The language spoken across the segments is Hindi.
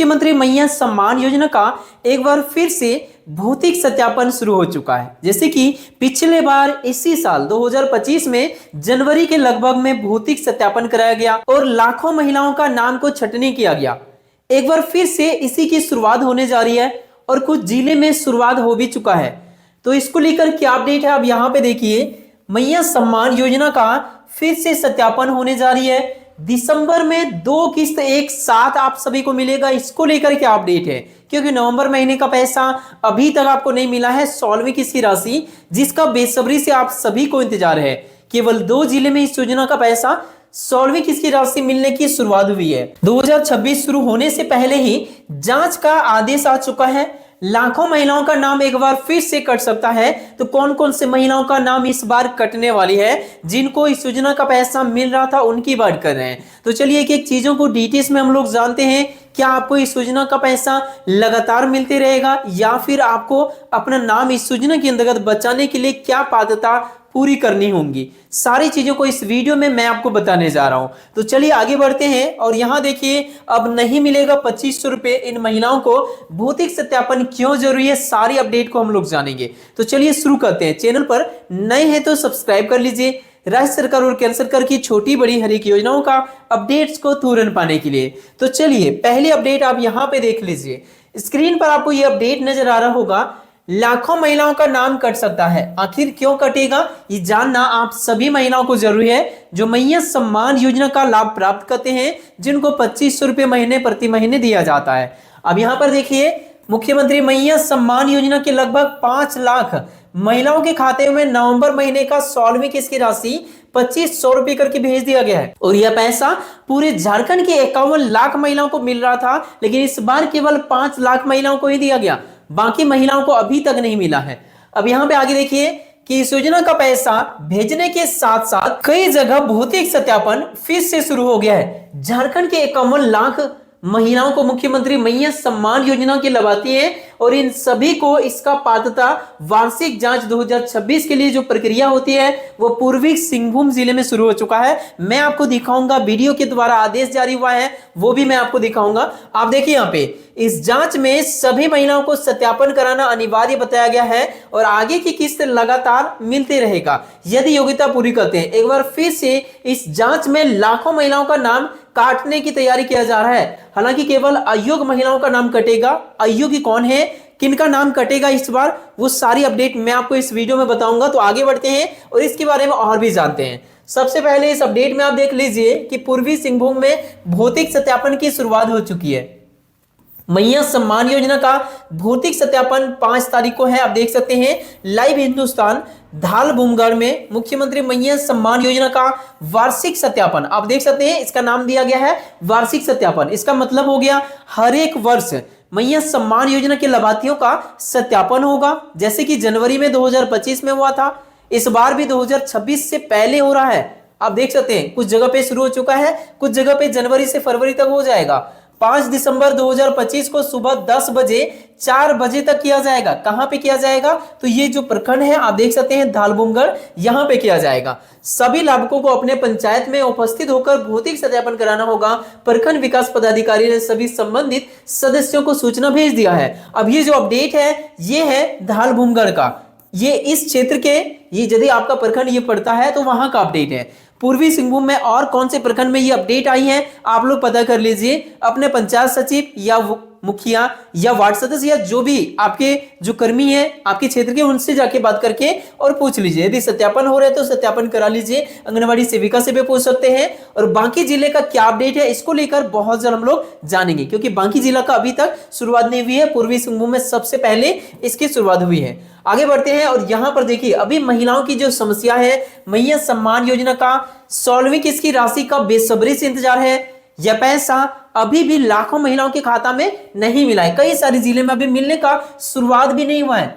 मुख्यमंत्री मैया सम्मान योजना का एक बार फिर से भौतिक सत्यापन शुरू हो चुका है। जैसे कि पिछले बार इसी साल 2025 में जनवरी के लगभग में भौतिक सत्यापन कराया गया और लाखों महिलाओं का नाम को छटनी किया गया। एक बार फिर से इसी की शुरुआत होने जा रही है और कुछ जिले में शुरुआत हो भी चुका है। तो इसको लेकर क्या अपडेट है, अब यहाँ पे देखिए, मैया सम्मान योजना का फिर से सत्यापन होने जा रही है। दिसंबर में 2 किस्त एक साथ आप सभी को मिलेगा। इसको लेकर क्या अपडेट है, क्योंकि नवंबर महीने का पैसा अभी तक आपको नहीं मिला है, 16वीं किस्त की राशि, जिसका बेसब्री से आप सभी को इंतजार है। केवल 2 जिले में इस योजना का पैसा 16वीं किस्त की राशि मिलने की शुरुआत हुई है। 2026 शुरू होने से पहले ही जांच का आदेश आ चुका है। लाखों महिलाओं का नाम एक बार फिर से कट सकता है। तो कौन कौन से महिलाओं का नाम इस बार कटने वाली है, जिनको इस योजना का पैसा मिल रहा था, उनकी बात कर रहे हैं। तो चलिए एक एक चीजों को डिटेल्स में हम लोग जानते हैं। क्या आपको इस योजना का पैसा लगातार मिलते रहेगा या फिर आपको अपना नाम इस योजना के अंतर्गत बचाने के लिए क्या पात्रता पूरी करनी होंगी, सारी चीजों को इस वीडियो में मैं आपको बताने जा रहा हूं। तो चलिए आगे बढ़ते हैं। और यहां देखिए, अब नहीं मिलेगा 2500 रुपए। इन महिलाओं को भौतिक सत्यापन क्यों जरूरी है, सारी अपडेट को हम लोग जानेंगे। तो चलिए शुरू करते हैं। चैनल पर नए हैं तो सब्सक्राइब कर लीजिए राज्य सरकार और केंद्र सरकार की छोटी बड़ी हर एक योजनाओं का अपडेट्स को तुरंत पाने के लिए। तो चलिए पहली अपडेट आप यहाँ पे देख लीजिए। स्क्रीन पर आपको ये अपडेट नजर आ रहा होगा, लाखों महिलाओं का नाम कट सकता है। आखिर क्यों कटेगा, ये जानना आप सभी महिलाओं को जरूरी है जो मैया सम्मान योजना का लाभ प्राप्त करते हैं, जिनको 2500 रुपए महीने प्रति महीने दिया जाता है। अब यहाँ पर देखिए, मुख्यमंत्री मैया सम्मान योजना के लगभग 5 लाख महिलाओं के खाते में नवंबर महीने का 16वीं किस्त की राशि 2500 रुपए करके भेज दिया गया है। और यह पैसा पूरे झारखंड के 51 लाख महिलाओं को मिल रहा था, लेकिन इस बार केवल 5 लाख महिलाओं को ही दिया गया, बाकी महिलाओं को अभी तक नहीं मिला है। अब यहाँ पे आगे देखिए कि इस योजना का पैसा भेजने के साथ साथ कई जगह भौतिक सत्यापन फिर से शुरू हो गया है। झारखंड के 51 लाख महिलाओं को मुख्यमंत्री मैया सम्मान योजना के लाभार्थी हैं और इन सभी को इसका पात्रता वार्षिक जांच 2026 के लिए जो प्रक्रिया होती है वो पूर्वी सिंहभूम जिले में शुरू हो चुका है। मैं आपको दिखाऊंगा, वीडियो के द्वारा आदेश जारी हुआ है वो भी मैं आपको दिखाऊंगा। आप देखिए यहाँ पे इस जांच में सभी महिलाओं को सत्यापन कराना अनिवार्य बताया गया है और आगे की किस्त लगातार मिलते रहेगा यदि योग्यता पूरी करते हैं। एक बार फिर से इस जांच में लाखों महिलाओं का नाम काटने की तैयारी किया जा रहा है। हालांकि केवल अयोग्य महिलाओं का नाम कटेगा। अयोग्य कौन है, किनका नाम कटेगा इस बार, वो सारी अपडेट मैं आपको इस वीडियो में बताऊंगा। तो आगे बढ़ते हैं और इसके बारे में और भी जानते हैं। सबसे पहले इस अपडेट में आप देख लीजिए कि पूर्वी सिंहभूम में भौतिक सत्यापन की शुरुआत हो चुकी है। मैया सम्मान योजना का भौतिक सत्यापन 5 तारीख को है। आप देख सकते हैं लाइव हिंदुस्तान धालभूमगढ़ में मुख्यमंत्री मैया सम्मान योजना का वार्षिक सत्यापन, आप देख सकते हैं इसका नाम दिया गया है वार्षिक सत्यापन। इसका मतलब हो गया हर एक वर्ष मैया सम्मान योजना के लाभार्थियों का सत्यापन होगा। जैसे कि जनवरी में 2025 में हुआ था, इस बार भी 2026 से पहले हो रहा है। आप देख सकते हैं कुछ जगह पे शुरू हो चुका है, कुछ जगह पे जनवरी से फरवरी तक हो जाएगा। 5 दिसंबर 2025 को सुबह 10 बजे 4 बजे तक किया जाएगा। कहां पे किया जाएगा, तो ये जो प्रखंड है आप देख सकते हैं धालभूमगढ़, यहां पे किया जाएगा। सभी लाभुकों को अपने पंचायत में उपस्थित होकर भौतिक सत्यापन कराना होगा। प्रखंड विकास पदाधिकारी ने सभी संबंधित सदस्यों को सूचना भेज दिया है। अब ये जो अपडेट है ये है धालभूमगढ़ का, ये इस क्षेत्र के, ये यदि आपका प्रखंड ये पड़ता है तो वहां का अपडेट है। पूर्वी सिंहभूम में और कौन से प्रखंड में ये अपडेट आई है आप लोग पता कर लीजिए। अपने पंचायत सचिव या मुखिया या वार्ड सदस्य या जो भी आपके जो कर्मी है आपके क्षेत्र के, उनसे जाके बात करके और पूछ लीजिए। यदि सत्यापन हो रहा है तो सत्यापन करा लीजिए। आंगनबाड़ी सेविका से भी पूछ सकते हैं। और बाकी जिले का क्या अपडेट है इसको लेकर बहुत जल्द हम लोग जानेंगे, क्योंकि बाकी जिला का अभी तक शुरुआत नहीं हुई है। पूर्वी सिंहभूम में सबसे पहले इसकी शुरुआत हुई है। आगे बढ़ते हैं और यहां पर देखिए अभी महिलाओं की जो समस्या है, मैया सम्मान योजना का 16वीं किस्त की राशि का बेसब्री से इंतजार है। यह पैसा अभी भी लाखों महिलाओं के खाता में नहीं मिला है। कई सारे जिले में अभी मिलने का शुरुआत भी नहीं हुआ है।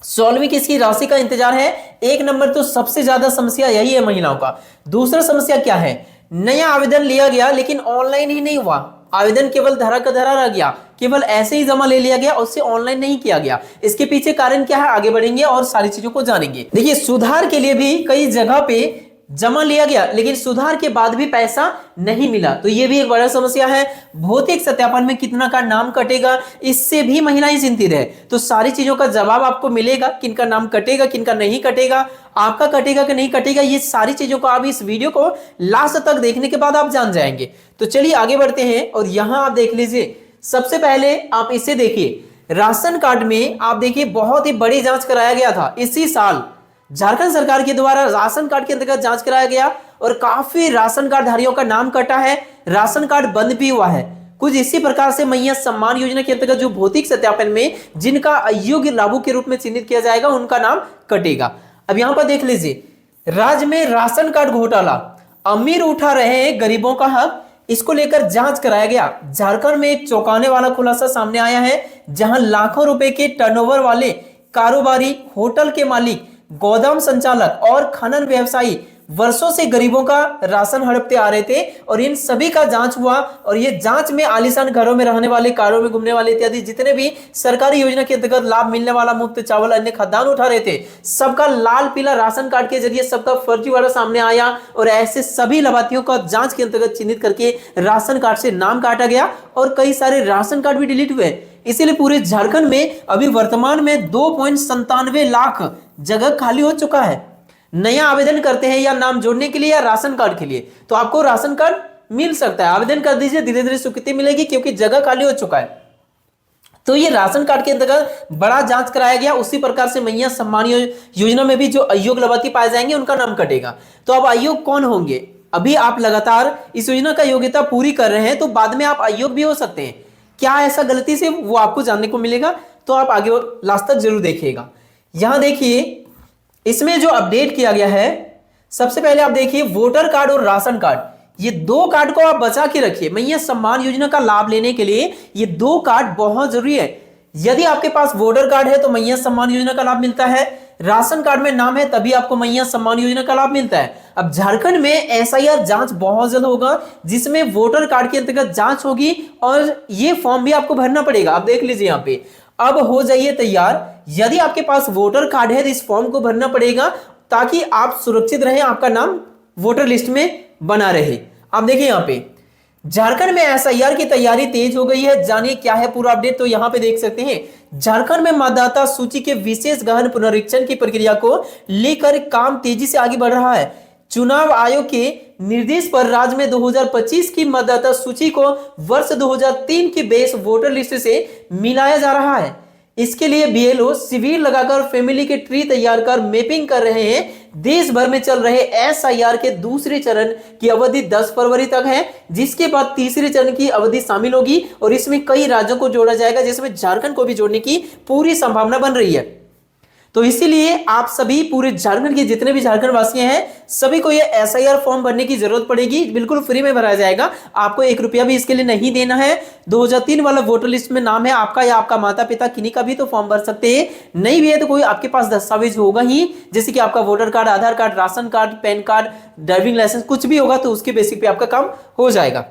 16वीं किस्त की राशि का इंतजार है। एक नंबर तो सबसे ज्यादा समस्या यही है महिलाओं का। दूसरा समस्या क्या है, नया आवेदन लिया गया लेकिन ऑनलाइन ही नहीं हुआ। आवेदन केवल धरा का धरा रह गया, केवल ऐसे ही जमा ले लिया गया, उससे ऑनलाइन नहीं किया गया। इसके पीछे कारण क्या है, आगे बढ़ेंगे और सारी चीजों को जानेंगे। देखिए सुधार के लिए भी कई जगह पे जमा लिया गया लेकिन सुधार के बाद भी पैसा नहीं मिला, तो ये भी एक बड़ा समस्या है। भौतिक सत्यापन में कितना का नाम कटेगा, इससे भी महिलाएं चिंतित है। तो सारी चीजों का जवाब आपको मिलेगा, किनका नाम कटेगा, किनका नहीं कटेगा, आपका कटेगा कि नहीं कटेगा, ये सारी चीजों को आप इस वीडियो को लास्ट तक देखने के बाद आप जान जाएंगे। तो चलिए आगे बढ़ते हैं और यहां आप देख लीजिए। सबसे पहले आप इसे देखिए, राशन कार्ड में आप देखिए बहुत ही बड़ी जांच कराया गया था इसी साल। झारखंड सरकार के द्वारा राशन कार्ड के अंतर्गत जांच कराया गया और काफी राशन कार्ड धारियों का नाम कटा है, राशन कार्ड बंद भी हुआ है। कुछ इसी प्रकार से मैया सम्मान योजना के अंतर्गत जो भौतिक सत्यापन में जिनका अयोग्य लाभुक के रूप में चिन्हित किया जाएगा उनका नाम कटेगा। अब यहां पर देख लीजिए, राज्य में राशन कार्ड घोटाला, अमीर उठा रहे हैं गरीबों का हक, इसको लेकर जांच कराया गया। झारखंड में एक चौंकाने वाला खुलासा सामने आया है, जहां लाखों रुपए के टर्नओवर वाले कारोबारी, होटल के मालिक, गोदाम संचालक और खनन व्यवसायी वर्षों से गरीबों का राशन हड़पते आ रहे थे और इन सभी का जांच हुआ। और ये जांच में आलीशान घरों में रहने वाले, कारों में घूमने वाले इत्यादि जितने भी सरकारी योजना के अंतर्गत लाभ मिलने वाला मुफ्त चावल, अन्य खाद्यान्न उठा रहे थे, सबका लाल पीला राशन कार्ड के जरिए सबका फर्जीवाड़ा सामने आया और ऐसे सभी लाभार्थियों का जांच के अंतर्गत चिन्हित करके राशन कार्ड से नाम काटा गया और कई सारे राशन कार्ड भी डिलीट हुए। इसीलिए पूरे झारखंड में अभी वर्तमान में 2.97 लाख जगह खाली हो चुका है। नया आवेदन करते हैं या नाम जोड़ने के लिए या राशन कार्ड के लिए, तो आपको राशन कार्ड मिल सकता है, आवेदन कर दीजिए, धीरे धीरे स्वीकृति मिलेगी क्योंकि जगह खाली हो चुका है। तो ये राशन कार्ड के अंतर्गत बड़ा जांच कराया गया। उसी प्रकार से मैया सम्मान योजना में भी जो अयोग्य लाभार्थी पाए जाएंगे उनका नाम कटेगा। तो अब अयोग्य कौन होंगे? अभी आप लगातार इस योजना का योग्यता पूरी कर रहे हैं तो बाद में आप अयोग्य भी हो सकते हैं। क्या ऐसा गलती से, वो आपको जानने को मिलेगा, तो आप आगे लास्ट तक जरूर देखिएगा। यहां देखिए, इसमें जो अपडेट किया गया है, सबसे पहले आप देखिए वोटर कार्ड और राशन कार्ड, ये दो कार्ड को आप बचा के रखिए। मैया सम्मान योजना का लाभ लेने के लिए ये दो कार्ड बहुत जरूरी है। यदि आपके पास वोटर कार्ड है तो मैया सम्मान योजना का लाभ मिलता है, राशन कार्ड में नाम है तभी आपको मैया सम्मान योजना का लाभ मिलता है। अब झारखंड में एसआईआर जांच बहुत जल्द होगा, जिसमें वोटर कार्ड के अंतर्गत जांच होगी और ये फॉर्म भी आपको भरना पड़ेगा। आप देख लीजिए यहाँ पे, अब हो जाइए तैयार। यदि आपके पास वोटर कार्ड है तो इस फॉर्म को भरना पड़ेगा ताकि आप सुरक्षित रहें, आपका नाम वोटर लिस्ट में बना रहे। आप देखिए यहाँ पे झारखंड में एसआईआर की तैयारी तेज हो गई है। जानिए क्या है पूरा अपडेट, तो यहाँ पे देख सकते हैं झारखंड में मतदाता सूची के विशेष गहन पुनरीक्षण की प्रक्रिया को लेकर काम तेजी से आगे बढ़ रहा है। चुनाव आयोग के निर्देश पर राज्य में 2025 की मतदाता सूची को वर्ष 2003 की बेस वोटर लिस्ट से मिलाया जा रहा है। इसके लिए बीएलओ शिविर लगाकर फैमिली के ट्री तैयार कर मैपिंग कर रहे हैं। देश भर में चल रहे एसआईआर के दूसरे चरण की अवधि 10 फरवरी तक है, जिसके बाद तीसरे चरण की अवधि शामिल होगी और इसमें कई राज्यों को जोड़ा जाएगा, जिसमें झारखंड को भी जोड़ने की पूरी संभावना बन रही है। तो इसीलिए आप सभी पूरे झारखंड के जितने भी झारखंड वासी हैं, सभी को ये एसआईआर फॉर्म भरने की जरूरत पड़ेगी। बिल्कुल फ्री में भराया जाएगा, आपको 1 रुपया भी इसके लिए नहीं देना है। 2003 वाला वोटर लिस्ट में नाम है आपका या आपका माता पिता किन्हीं का भी तो फॉर्म भर सकते हैं। नहीं भी है तो कोई आपके पास दस्तावेज होगा ही, जैसे कि आपका voter card, Aadhaar card, ration card, PAN card, driving licence, कुछ भी होगा तो उसके बेसिक पे आपका काम हो जाएगा।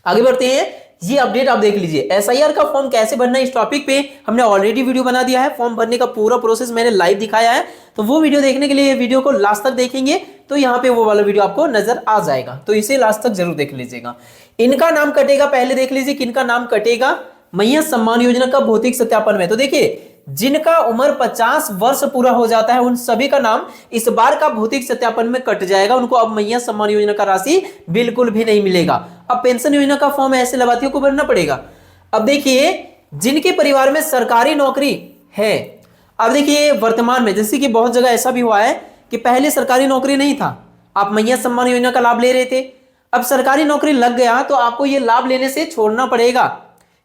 आगे बढ़ते हैं, ये अपडेट आप देख लीजिए। एसआईआर का फॉर्म कैसे भरना है, इस टॉपिक पे हमने ऑलरेडी वीडियो बना दिया है। फॉर्म भरने का पूरा प्रोसेस मैंने लाइव दिखाया है, तो वो वीडियो देखने के लिए ये वीडियो को लास्ट तक देखेंगे तो यहाँ पे वो वाला वीडियो आपको नजर आ जाएगा, तो इसे लास्ट तक जरूर देख लीजिएगा। इनका नाम कटेगा, पहले देख लीजिए किनका नाम कटेगा मैया सम्मान योजना का भौतिक सत्यापन में। तो देखिए, जिनका उम्र 50 वर्ष पूरा हो जाता है उन सभी का नाम इस बार का भौतिक सत्यापन में कट जाएगा। उनको अब मैया सम्मान योजना का राशि बिल्कुल भी नहीं मिलेगा। अब पेंशन योजना का फॉर्म ऐसे लाभार्थियों को भरना पड़ेगा। अब देखिए, जिनके परिवार में सरकारी नौकरी है, अब देखिए वर्तमान में जैसे कि बहुत जगह ऐसा भी हुआ है कि पहले सरकारी नौकरी नहीं था, आप मैया सम्मान योजना का लाभ ले रहे थे, अब सरकारी नौकरी लग गया तो आपको ये लाभ लेने से छोड़ना पड़ेगा,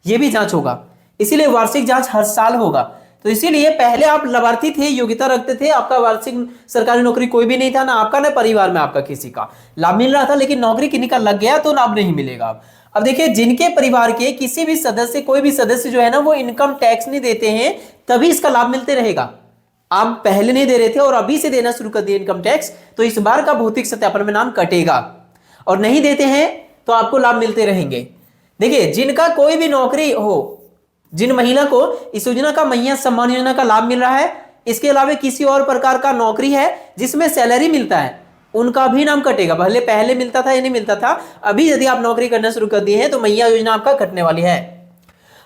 ये भी जांच होगा। इसीलिए वार्षिक जांच हर साल होगा। तो इसीलिए पहले आप लाभार्थी थे, योग्यता रखते थे, आपका वार्षिक सरकारी नौकरी कोई भी नहीं था, ना आपका ना परिवार में आपका किसी का लाभ मिल रहा था, लेकिन नौकरी किन्हीं का लग गया तो लाभ नहीं मिलेगा। अब देखिए, जिनके परिवार के किसी भी सदस्य, कोई भी सदस्य जो है ना वो इनकम टैक्स नहीं देते हैं, तभी इसका लाभ मिलते रहेगा। आप पहले नहीं दे रहे थे और अभी से देना शुरू कर दिए इनकम टैक्स, तो इस बार का भौतिक सत्यापन में नाम कटेगा। और नहीं देते हैं तो आपको लाभ मिलते रहेंगे। देखिए, जिनका कोई भी नौकरी हो, जिन महिला को इस योजना का मैया सम्मान योजना का लाभ मिल रहा है, इसके अलावा किसी और प्रकार का नौकरी है जिसमें सैलरी मिलता है, उनका भी नाम कटेगा। भले पहले मिलता था या नहीं मिलता था, अभी यदि आप नौकरी करना शुरू कर दिए हैं तो मैया योजना आपका कटने वाली है।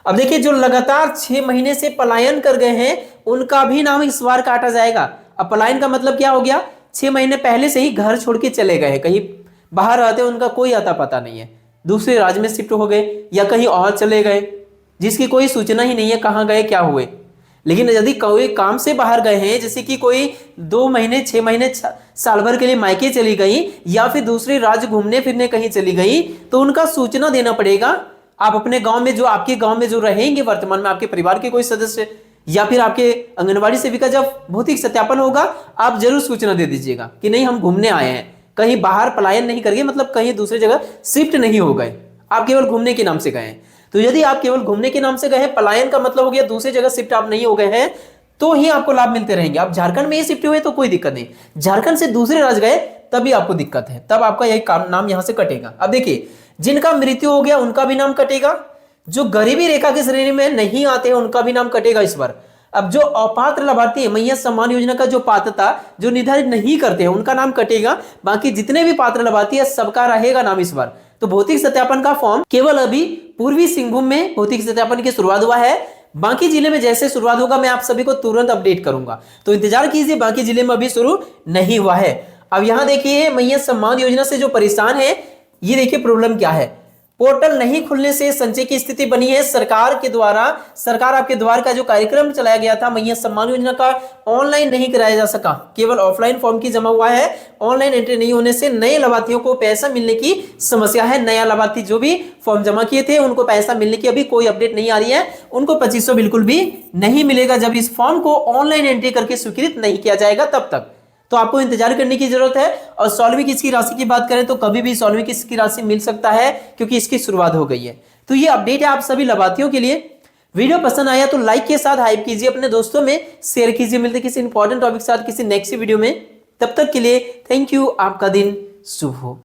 अब देखिए, जो लगातार 6 महीने से पलायन कर गए हैं उनका भी नाम इस बार काटा जाएगा। अब पलायन का मतलब क्या हो गया, 6 महीने पहले से ही घर छोड़ के चले गए, कहीं बाहर रहते, उनका कोई आता पता नहीं है, दूसरे राज्य में शिफ्ट हो गए या कहीं और चले गए, जिसकी कोई सूचना ही नहीं है कहाँ गए क्या हुए। लेकिन यदि कोई काम से बाहर गए हैं, जैसे कि कोई 2 महीने 6 महीने साल भर के लिए मायके चली गई या फिर दूसरे राज्य घूमने फिरने कहीं चली गई, तो उनका सूचना देना पड़ेगा। आप अपने गांव में, जो आपके गांव में जो रहेंगे वर्तमान में, आपके परिवार के कोई सदस्य या फिर आपके आंगनबाड़ी सेविका, जब भौतिक सत्यापन होगा आप जरूर सूचना दे दीजिएगा कि नहीं, हम घूमने आए हैं, कहीं बाहर पलायन नहीं कर गए, मतलब कहीं दूसरी जगह शिफ्ट नहीं हो गए, आप केवल घूमने के नाम से गए हैं। तो यदि आप केवल घूमने के नाम से गए हैं, पलायन का मतलब हो गया दूसरी जगह शिफ्ट आप नहीं हो गए हैं, तो ही आपको लाभ मिलते रहेंगे। आप झारखंड में ही शिफ्ट हुए तो कोई दिक्कत नहीं, झारखंड से दूसरे राज्य गए तभी आपको दिक्कत है, तब आपका यही नाम यहां से कटेगा। अब देखिए, जिनका मृत्यु हो गया उनका भी नाम कटेगा, जो गरीबी रेखा की श्रेणी में नहीं आते हैं उनका भी नाम कटेगा इस बार। अब जो अपात्र लाभार्थी है, मैया सम्मान योजना का जो पात्रता जो निर्धारित नहीं करते हैं उनका नाम कटेगा, बाकी जितने भी पात्र लाभार्थी है सबका रहेगा नाम इस बार। तो भौतिक सत्यापन का फॉर्म केवल अभी पूर्वी सिंहभूम में भौतिक सत्यापन की शुरुआत हुआ है, बाकी जिले में जैसे शुरुआत होगा मैं आप सभी को तुरंत अपडेट करूंगा, तो इंतजार कीजिए, बाकी जिले में अभी शुरू नहीं हुआ है। अब यहां देखिए, मैया सम्मान योजना से जो परेशान है, ये देखिए प्रॉब्लम क्या है, पोर्टल नहीं खुलने से संचय की स्थिति बनी है। सरकार के द्वारा, सरकार आपके द्वार का जो कार्यक्रम चलाया गया था मैया सम्मान योजना का, ऑनलाइन नहीं कराया जा सका, केवल ऑफलाइन फॉर्म की जमा हुआ है। ऑनलाइन एंट्री नहीं होने से नए लाभार्थियों को पैसा मिलने की समस्या है। नया लाभार्थी जो भी फॉर्म जमा किए थे उनको पैसा मिलने की अभी कोई अपडेट नहीं आ रही है, उनको 2500 बिल्कुल भी नहीं मिलेगा जब इस फॉर्म को ऑनलाइन एंट्री करके स्वीकृत नहीं किया जाएगा तब तक। तो आपको इंतजार करने की जरूरत है। और 16वीं किस्त की राशि की बात करें तो कभी भी 16वीं किस्त की राशि मिल सकता है, क्योंकि इसकी शुरुआत हो गई है। तो ये अपडेट है आप सभी लाभार्थियों के लिए। वीडियो पसंद आया तो लाइक के साथ हाइप कीजिए, अपने दोस्तों में शेयर कीजिए। मिलते किसी इंपॉर्टेंट टॉपिक के साथ किसी नेक्स्ट वीडियो में, तब तक के लिए थैंक यू। आपका दिन शुभ हो।